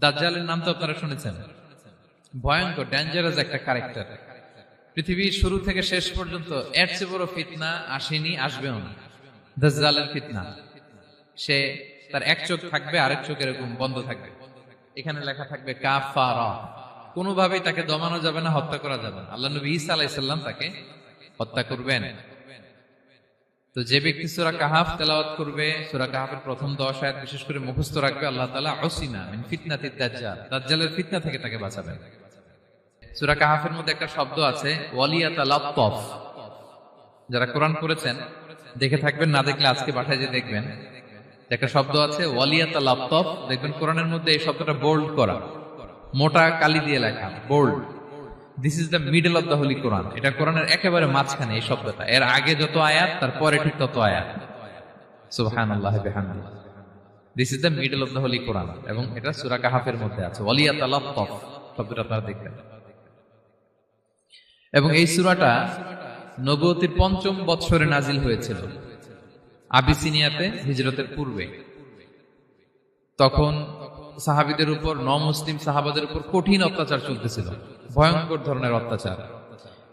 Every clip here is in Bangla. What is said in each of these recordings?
দাজ্জালের নাম তো আপনারা শুনেছেন। ভয়ঙ্কর ডেঞ্জারাস একটা ক্যারেক্টার। পৃথিবীর শুরু থেকে শেষ পর্যন্ত এর চেয়ে বড় ফিতনা আসেনি, আসবেও না। দাজ্জালের ফিতনা। সে তার এক চোখ থাকবে, আরেক চোখ এরকম বন্ধ থাকবে, এখানে লেখা থাকবে কাফারা। কোনোভাবেই তাকে দমানো যাবে না, হত্যা করা যাবে না। আল্লাহ নবী ঈসা আলাইহিস সালাম তাকে হত্যা করবেন। তো যে ব্যক্তি সূরা কাহাফ তেলাওয়াত করবে, সূরা কাহাফের প্রথম 10 আয়াত বিশেষ করে মুখস্থ রাখবে, আল্লাহ তাআলা উসিমা মিন ফিতনাতিদ দাজ্জাল, দাজ্জালের ফিতনা থেকে তাকে বাঁচাবেন। সূরা কাহাফের মধ্যে একটা শব্দ আছে ওয়ালিয়াতালাত্তাফ। যারা কোরআন পড়েছেন দেখে থাকবেন, না দেখলে আজকে বাসায় যে দেখবেন, একটা শব্দ আছে ওয়ালিয়াতালাত্তাফ। দেখবেন কোরআনের মধ্যে এই শব্দটা বোল্ড করা, মোটা কালি দিয়ে লেখা, bold. This is the middle of the Holy Quran. এটা কোরআনের একেবারে মাঝখানে এই শব্দটা। এর আগে যত আয়াত, তারপরে ঠিক তত আয়াত। সুবহানাল্লাহ বিহামদিহি। This is the middle of the Holy Quran, এবং এটা সূরা কাহাফের মধ্যে আছে ওয়ালিয়াতালাত্তাফ শব্দটা আপনারা দেখবেন। এবং এই সূরাটা নবুয়তির ৫ম বৎসরে নাজিল হয়েছিল, আবিসিনিয়াতে, হিজরতের পূর্বে। তখন সাহাবীদের উপর, নমুসলিম সাহাবাদের উপর কঠিন অত্যাচার চলতেছিল, ভয়ঙ্কর ধরনের অত্যাচার।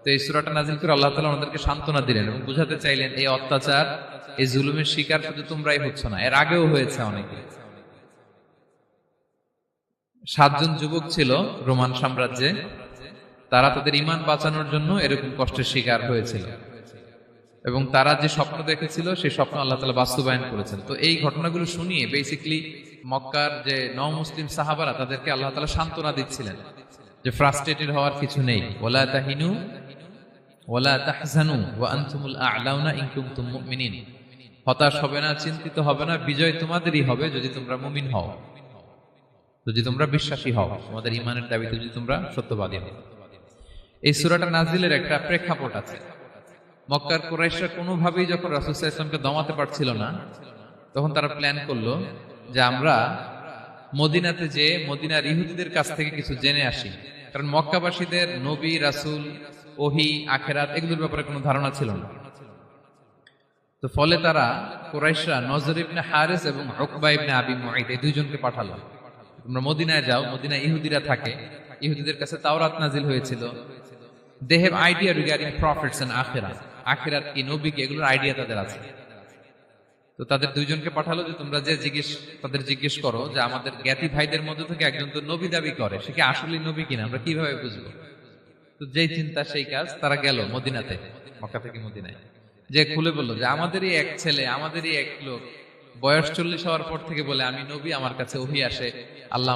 তো এই সূরাটা নাজিল করে আল্লাহ তাআলা ওনাদেরকে সান্ত্বনা দিলেন এবং বুঝাতে চাইলেন এই অত্যাচার, এই জুলুমের শিকার শুধু তোমরাই হচ্ছ না, এর আগেও হয়েছে অনেকে। ৭ জন যুবক ছিল রোমান সাম্রাজ্যে, তারা তাদের ঈমান বাঁচানোর জন্য এরকম কষ্টের শিকার হয়েছিল, এবং তারা যে স্বপ্ন দেখেছিল সেই স্বপ্ন আল্লাহ তাআলা বাস্তবায়ন করেছেন। তো এই ঘটনাগুলো শুনিয়ে বেসিক্যালি মক্কার যে নও-মুসলিম সাহাবারা, তাদেরকে আল্লাহ তাআলা সান্ত্বনা দিচ্ছিলেন যে ফ্রাস্ট্রেটেড হওয়ার কিছু নেই। ওয়ালা তাহিনু ওয়ালা তাহজানু ওয়া আনতুমুল আ'লাউনা ইন কুনতুম মুমিনিন। হতাশ হবে না, চিন্তিত হবে না, বিজয় তোমাদেরই হবে যদি তোমরা মুমিন হও, যদি তোমরা বিশ্বাসী হও, তোমাদের ঈমানের দাবিতে যদি তোমরা সত্যবাদী হও। এই সূরাটা নাজিলের একটা প্রেক্ষাপট আছে। মক্কার কুরাইশরা কোনোভাবেই যখন রাসূল সাল্লাল্লাহু আলাইহি ওয়াসাল্লামকে দমাতে পারছিল না, তখন তারা প্ল্যান করলো যে আমরা মদিনাতে যে মদিনার ইহুদিদের কাছ থেকে কিছু জেনে আসি। কারণ মক্কাবাসীদের নবী, রাসূল, ওহী, আখিরাত এগুলোর ব্যাপারে কোনো ধারণা ছিল না। তো ফলে তারা কুরাইশরা নজর ইবনে হারিস এবং উকবা ইবনে আবি মুঈত এই দুইজনকে পাঠালো, তোমরা মদিনায় যাও, মদিনায় ইহুদিরা থাকে, ইহুদিদের কাছে তাওরাত নাজিল হয়েছিল। They have idea regarding prophets and আখিরাত, আখিরাত কি, নবী কি, এগুলোর আইডিয়া তাদের আছে। তো তাদের দুইজনকে পাঠালো যে তোমরা যে তাদের জিজ্ঞেস করো যে আমাদের জ্ঞাতি ভাইদের মধ্যে থেকে একজন তো নবী দাবি করে, সে কি আসলে নবী কিনা, আমরা কিভাবে বুঝবো? তো যেই চিন্তা সেই কাজ, তারা গেল মদিনাতে, মক্কা থেকে মদিনায়, যে খুলে বললো যে আমাদেরই এক ছেলে, আমাদেরই এক লোক বয়স 40 হওয়ার পর থেকে বলে আমি নবী, আমার কাছে ওহী আসে, আল্লাহ